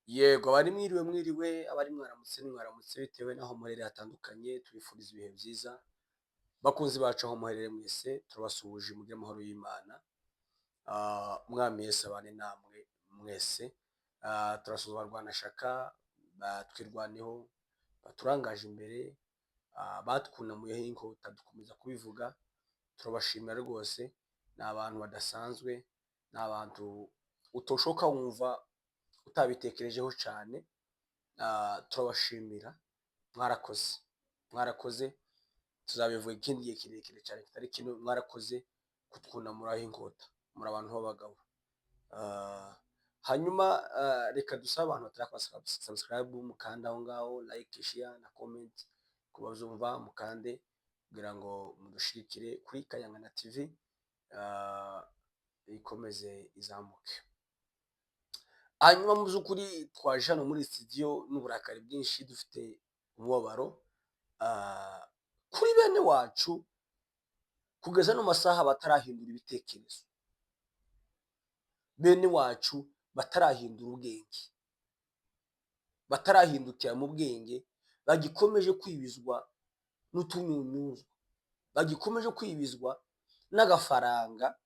Yego abari mwiriwe abari mwaramutse bitewe n'aho muherereye hatandukanye tubifuriza ibihe byiza bakunzi bacu aho muherereye mwese turabasuhuje mugire amahoro y'Imana. Umwami Yesu abane namwe mwese. Turasuhuza abarwanashyaka batwirwaneho baturangaje imbere, batwunamuyeho inkota dukomeza kubivuga. Turabashimira rwose, ni abantu badasanzwe, ni abantu utoshoka wumva utabitekerejeho cyane. Turabashimira, mwarakoze tuzabivuga ikindi gihe kirekire cyane kitari kino. Mwarakoze kutwunamuraho inkota, muri abantu b'abagabo. Hanyuma reka dusabe abantu batarakora subscribe mukanda aho ngaho, like, share na comment, kubazumva mukande kugira ngo mudushikire kuri Kayangana TV ikomeze izamuke. Hanyuma mu by'ukuri twaje hano muri studio n'uburakari bwinshi, dufite umubabaro kuri bene wacu kugeza no masaha batarahindura ibitekerezo, bene wacu batarahindura ubwenge, batarahindukira mu bwenge, bagikomeje kwibizwa n'utunyunyuzwa, bagikomeje kwibizwa n'agafaranga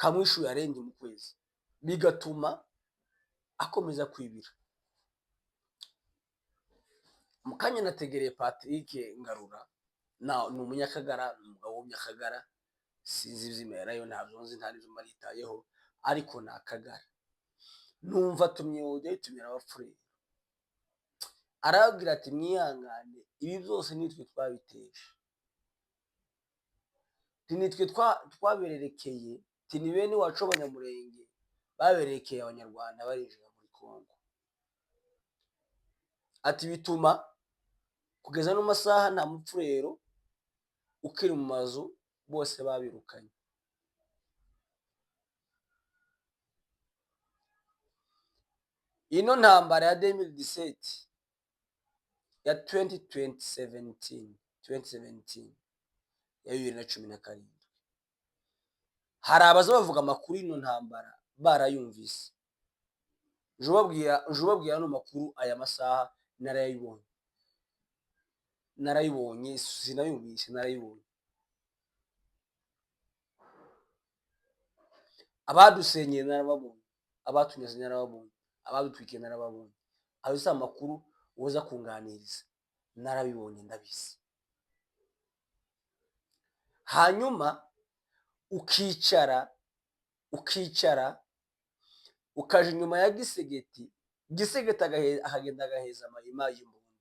kamwishyuye arenge mu kwezi, bigatuma akomeza kwibira. Mu kanya nategereye Patrick Ngarura, ni umunyakagara, ni umugabo w'umunyakagara, sinzi iby'imera yo ntabyo nzi, nta n'ibyo maritayeho, ariko ni akagara. Numva tumira abapfureri, arababwira ati mwihangane, ibi byose nitwe twabiteje, nitwe twabererekeye, ni bene wacu b'Abanyamurenge baberekeye Abanyarwanda barinjira muri Kongo. Ati bituma kugeza no masaha nta mupfurero ukiri mu mazu, bose babirukanye. Ino ntambara ya 2017 ya 2017 ya 2017, hari abaza bavuga amakuru y'ino ntambara barayumvise. Nje ubabwira ano makuru aya masaha narayibonye, sinayumvise, narayibonye. Abadusenyeye narababonye, abatunyaze narababonye, abadutwikiye narababonye. Ayo si amakuru uza kunganiriza, narabibonye ndabizi. Hanyuma ukicara ukaje inyuma ya Gisegeti akagenda agaheza amahima y'imbunda,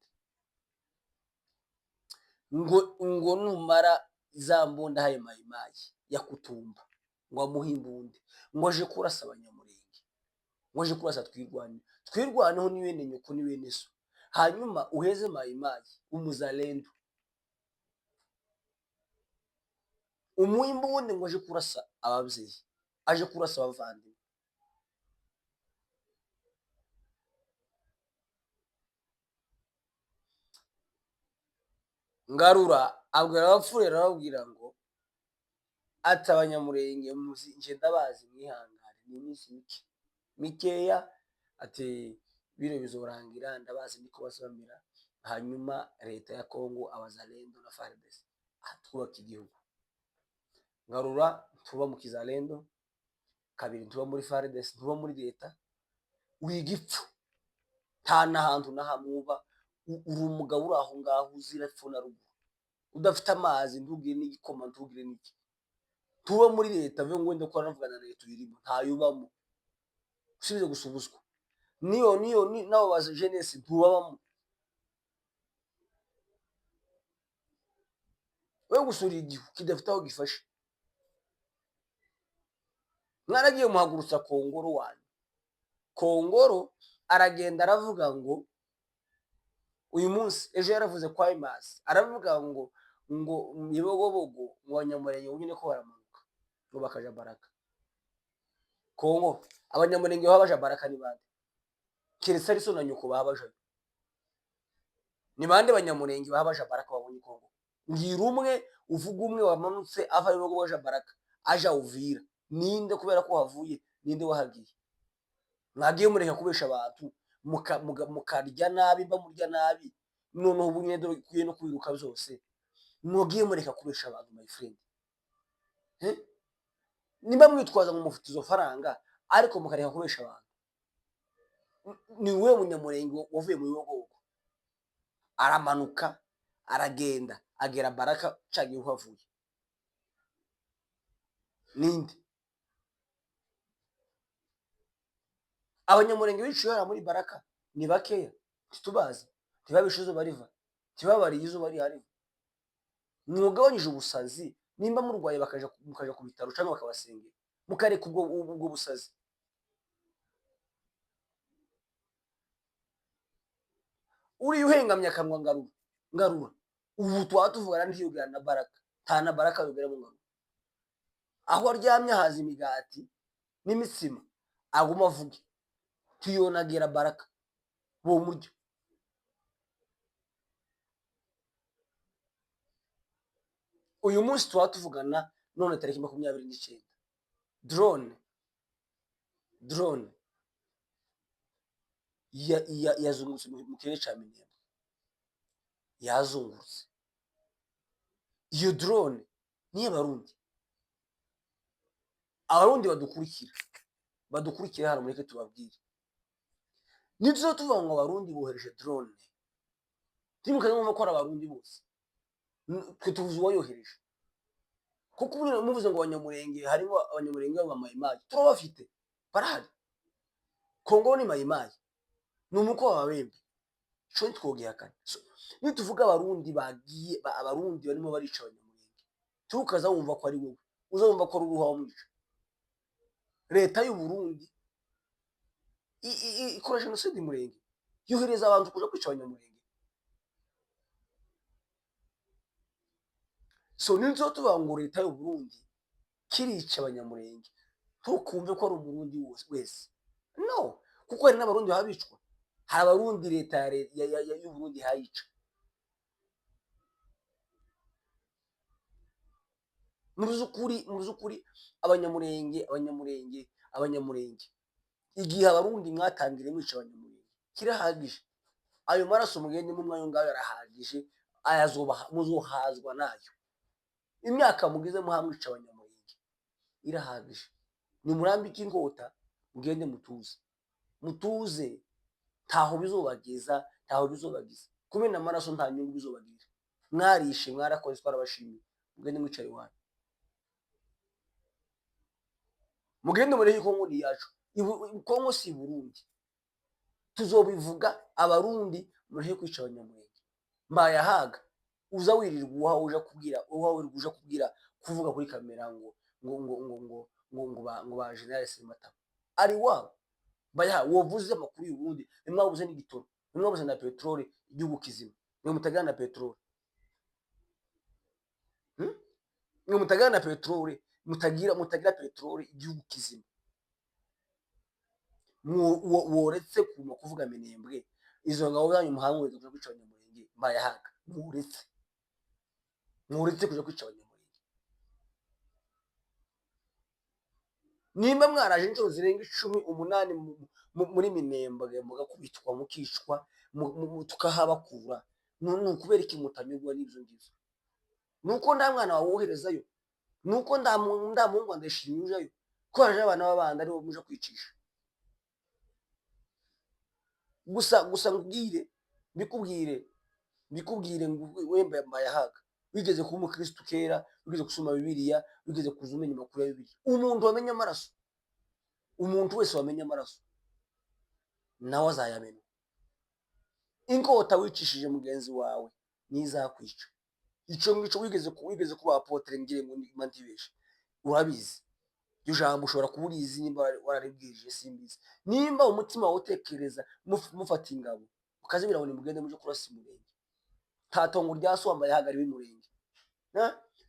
ngo numara za mbunda haye mayimayi ya Kutumba, ngo amuhe imbunda, ngo aje kurasa Abanyamurenge, ngo aje kurasa twirwaneho ni bene nyoko ni bene so. Hanyuma uheze mayimayi umuzalendo, umuhe imbunda ngo aje kurasa ababyeyi, aje kurasa abavandimwe. Ngarura abwira abapfurera, arababwira ngo ati Abanyamurenge muzi nje ndabazi, mwihangane, ni iminsi mikeya, ati bino bizorangira, ndabazi niko bazamera. Hanyuma leta ya Kongo, abazalendo na FARDC twubaka igihugu. Ngarura tuba mu kizalendo, kabiri tuba muri FARDC, tuba muri leta, wiga ipfu, nta n'ahantu na hamwe uba, uri umugabo uri aho ngaho uzira epfo na ruguru, udafite amazi, ntugire n'igikoma, ntugire n'iki. Tuba muri leta bivuga ngo wenda ko naravugana na leta uyirimo, ntayubamo, usibize gusa ubuswa. Niyo nabo baje jeunesse ntubabamo, we gusura igihu kidafite aho gifashe. Mwaragiye muhagurutsa Kongoro wanyu, Kongoro aragenda aravuga ngo uyu munsi, ejo yaravuze kwa Imasi, aravuga ngo Nyibogobogo mu Banyamurenge nyine ko baramanuka ngo bakaja Baraka. Kongo Abanyamurenge babaja Baraka ni bande? Keretse ari so na nyoko babaja. Ni bande Banyamurenge babaja Baraka babonye Kongo? Ngira umwe uvuga umwe wamanutse ava Nyibogobogo baja Baraka aja Uvira, ninde? Kubera ko havuye ninde wahagiye? Mwagiye mureka kubesha abantu mukarya nabi, mba murya nabi, noneho ubu nyine dore ukwiye no kwiruka byose, mwagiye mureka kubesha abantu my friend. Nimba mwitwaza ngo mufite izo faranga ariko mukareka kubesha abantu, ni wowe munyamurenge wavuye mu bibogobogo, aramanuka aragenda agera Baraka cagiye uhavuye ninde? Abanyamurenge biciwe hara muri Baraka ni bakeya, ntitubazi, ntibabishe izuba riva, ntibabariye izuba rihariva. Mwugabanyije ubusazi, nimba murwaye mukaja ku bitaro canke bakabasengera, mukareka ubwo busazi. Uriya uhengamye akanwa ngarura, ubu twaba tuvugana ntiyogera na Baraka, nta na Baraka yogera mu ngarura. Aho aryamye haza imigati n'imitsima, aguma avuge tuyonagera Baraka bomurya. Uyu munsi twaba tuvugana none tariki 29, drone yazungurutse mu kirere ca Minembwe, yazungurutse. Iyo drone niyo abarundi badukurikira hano mureke tubabwire, nivyo tuvuga ngo abarundi bohereje drone, timukaze mwumva ko ari abarundi bose, twe tuvuze uwayohereje. Kuko muvuze ngo abanyamurenge harimo abanyamurenge b'abamayimayi, turabafite barahari. Kongo ni mayimayi, ni umuko w'ababembe, ico ntitwogihakana. Nituvuga abarundi barimo barica abanyamurenge, tukaza wumva ko ari wowe, uzumva ko ari uruha wamwica. Leta y'u Burundi ikora jenoside murenge, yohereza abantu kuja kwica abanyamurenge. So nizo tuvuga ngo leta y'u Burundi kirica abanyamurenge, ntukumve ko ari umurundi wese, no, kuko hari n'abarundi babicwa, hari abarundi leta y'u Burundi hayica. Murizukuri abanyamurenge, igihe abarundi mwatangire mwica abanyamurenge kirahagije. Ayo maraso mugende mu mwayo ngayo arahagije, muzohazwa nayo. Imyaka mugize muhamwica abanyamurenge irahagije. Nimurambike inkota mugende mutuze, ntaho bizobageza, kumena amaraso nta nyungu bizobagirira. Mwarishe, mwarakoze, twarabashimiye, mugende mwicaye iwanyu, mugende mureke Kongo ni yacu. Kongo si Burundi, tuzobivuga abarundi mureke kwica abanyamurenge. Mbayahaga uza wirirwa uja kubwira kuvuga kuri kamera ngo ba General Sematama ari wabo. Wovuze amakuru y'u Burundi, nimwabuze n'igitoro, nimwabuze na petrole, igihugu kizima, mwe mutagana na petrole, mwe mutagana na petrole, mutagira petrole, igihugu kizima. Woretse kuvuga Minembwe, izo ngabo zanyu muhanwe kuja kwica abanyamurenge, mbayahaga muretse kuja kwica abanyamurenge. Nimba mwaraje inshuro zirenga 18 muri Minembwe, mugakubitwa mukicwa, tukahabakura, kubera iki mutanyurwa n'ivyo ngivyo? Nuko nda mwana wawoherezayo, nuko nda mungu ndashimye ujayo, ko haje abana b'abandi aribo muja kwicisha. Gusa mbikubwire ngo wemba mbayahaga, wigeze kuba umukristo kera, wigeze gusoma Bibiliya, wigeze kuza umenya amakuru ya Bibiliya. Umuntu wamenye amaraso, umuntu wese wamenye amaraso nawe azayamena. Inkota wicishije mugenzi wawe nizakwica. Ico ngico wigeze kuba apotre, ngire ngo ntibeshe, urabizi. Iryo jambo ushobora kuburizi nimba wararibwirije, simbizi. Nimba umutima wawe utekereza mufata ingabo ukazibira ngo nimugende muje kurasa Murenge, nta tongo rya so wambaye hagari w'Imurenge,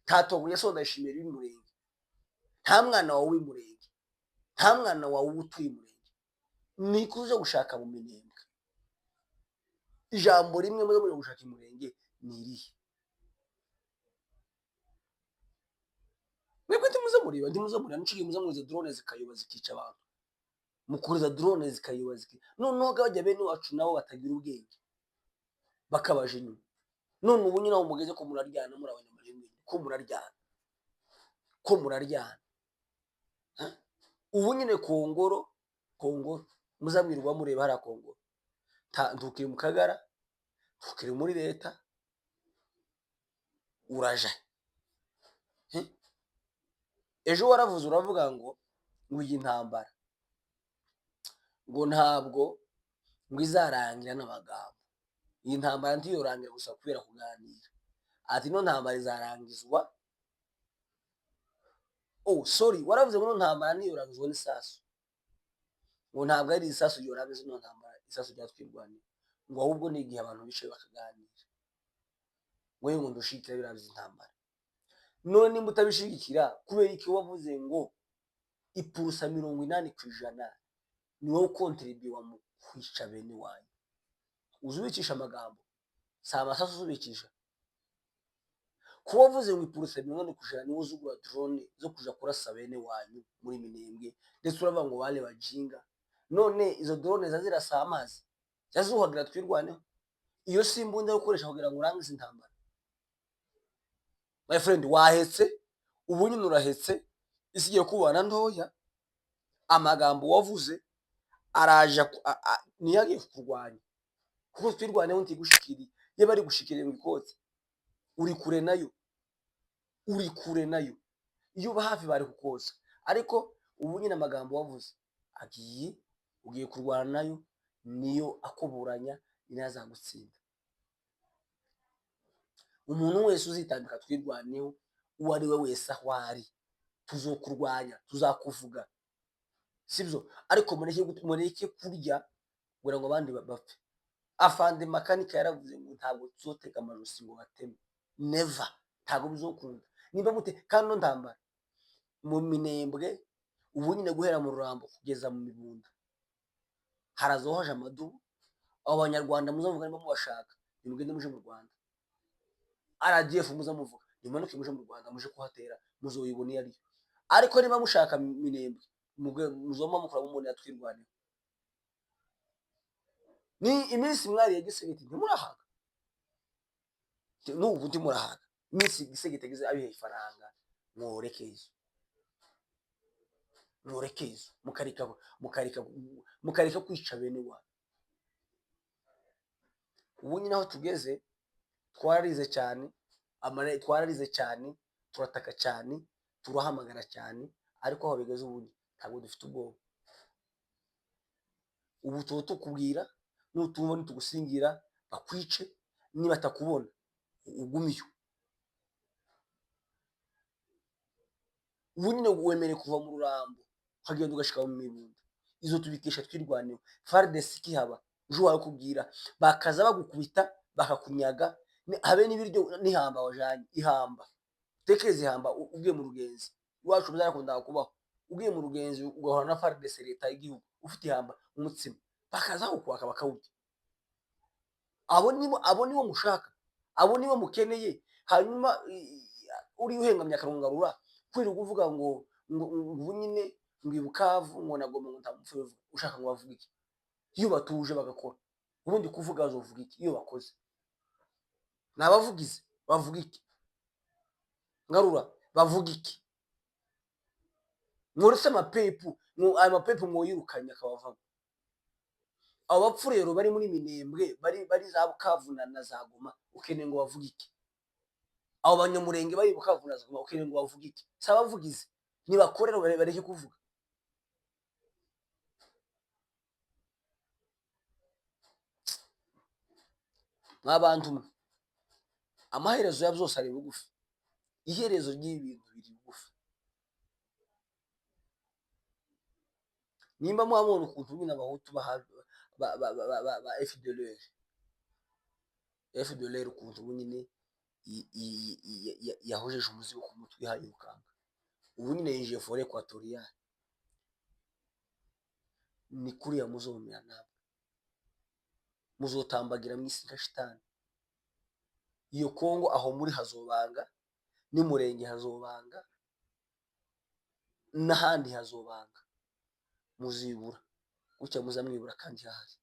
nta tongo rya so ndashimira w'Imurenge, nta mwana wawe w'Imurenge, nta mwana wawe utuye Murenge, ni kuja gushaka mu Minembwe. Ijambo rimwe muri gushaka Imurenge ni irihe? Mwebwe ndimuze muriba nicyo muze muze drone zikayoba zikica abantu. mukuriza drone zikayiba noneho bajya bene wacu nabo batagira ubwenge bakabaje inyuma. None ubu nyine aho mugeze ko muraryana muri abanyamurenge, ko muraryana ubu nyine kongoro muzamwirwa mureba hariya kongoro ntukiri mu kagara, ntukiri muri leta, uraja ejo waravuze uravuga ngo iyi ntambara ngo ntabwo ngo izarangira n'amagambo. Iyi ntambara ntiyorangira gusa kubera kuganira, ati no ntambara izarangizwa. Waravuze ngo no ntambara ntiyorangizwa n'isasu, ngo ntabwo ari isasu ryorangiza no ntambara, isasu ryatwirwaniye, ngo ahubwo ni igihe abantu bicaye bakaganira. Ngo ngo ndushikira birabiza intambara. None nimba utabishigikira kubera iki wavuze ngo ipurusa 80% ni wowe kontribuwa mu kwica bene wanyu? Uzubikisha amagambo, si amasasu uzubikisha. Kuba wavuze ngo ipurusa 80% ni wowe uzugura drone zo kuja kurasa bene wanyu muri Minembwe, ndetse uravuga ngo bale bajinga. None izo drone zazirasa amazi yazuhagira twirwaneho? Iyo simbunda yo gukoresha kugira ngo urangize intambara. My friend, wahetse ubu nyine urahetse, isigiye kubana ntoya, amagambo wavuze araja niyagiye kurwanya, kuko twirwaneho ntigushikiriye. Ye bari gushikiriye ngo ikote uri kure nayo, iyo uba hafi bari kukoza. Ariko ubu nyine amagambo wavuze ugiye kurwana nayo, niyo akoburanya inazagutsinda. Umuntu wese uzitambika twirwaneho, uwo ari we wese aho ari, tuzokurwanya, tuzakuvuga, sibyo? Ariko mureke kurya kugira ngo abandi bapfe. Afande makanika yaravuze ngo ntabwo tuzotega amajosi ngo bateme, never, ntabwo bizokunda. Nimba mute kandi no ntambara mu Minembwe ubu nyine guhera mu Rurambo kugeza mu Mibunda harazohaje amadubu. Abanyarwanda muzavuga niba mubashaka nimugende muje mu Rwanda. RDF muzamuvuga nimanuke muje mu Rwanda, muje kuhatera, muzoyibona iyo ariyo. Ariko niba mushaka Minembwe muzoma mukora mu muntu yatwirwaneho. Ni iminsi mwari ya Gisegeti ntimurahaga, n'ubu ntimurahaga. Iminsi Gisegeti gize abihe ifaranga, mworekezo mukarika kwica bene wanyu. Ubu nyine aho tugeze twararize cyane, turataka cyane, turahamagara cyane, ariko aho bigeze ubu ntabwo dufite ubwoba. Ubu tuba tukubwira, nutumva nitugusingira bakwice, niba batakubona ugumiyo. Ubu nyine wemereye kuva mu Rurambo ukagenda ugashika mu Mibunda, izo tubikesha twirwaneho. FARDC ikihaba ejo wakubwira bakaza bagukubita bakakunyaga, habe n'ibiryo n'ihamba wajanye ihamba. Tekeze ihamba ugiye mu Rugenzi iwacu bizakunda kubaho, ugiye mu Rugenzi ugahora na FARDC leta y'igihugu ufite ihamba umutsima, bakaza kukwaka bakawurya. Abo nibo mushaka, abo nibo mukeneye. Hanyuma uri uhengamye akarungarura kwirirwa uvuga ngo ubu nyine ngo Ibukavu ngo nagomba ngo ntamupfuye. Ushaka ngo bavuge iki iyo batuje bagakora? Ubundi kuvuga bazovuga iki iyo bakoze? Nabavugize bavuga iki? Ngarura bavuga iki? Muretse amapepu, ayo mapepu mwoyirukanye akabavamo. Abo bapfu rero bari muri Minembwe, bari za Bukavu na za Goma, ukeneye ngo bavuge iki? Abo banyamurenge bari Bukavu na za Goma, ukeneye ngo bavuge iki? Si abavugizi, nibakorera bareke kuvuga. Nk'abantu mwe, amaherezo ya byose ari bugufi. Iherezo ry'ibintu biri bugufi. Nimba mwabona ukuntu nyine abahutu ba FDLR ukuntu ubu nyine yahojeje umuzigo ku mutwe yirukanga, ubu nyine yinjiye fore ekwatoriyale. Ni kuriya muzomera namwe, muzotambagira mw'isi nka shitani. Iyo Kongo aho muri hazobanga, n'Umurenge hazobanga, n'ahandi hazobanga, muzibura. gutya muza mwibura kandi hahari.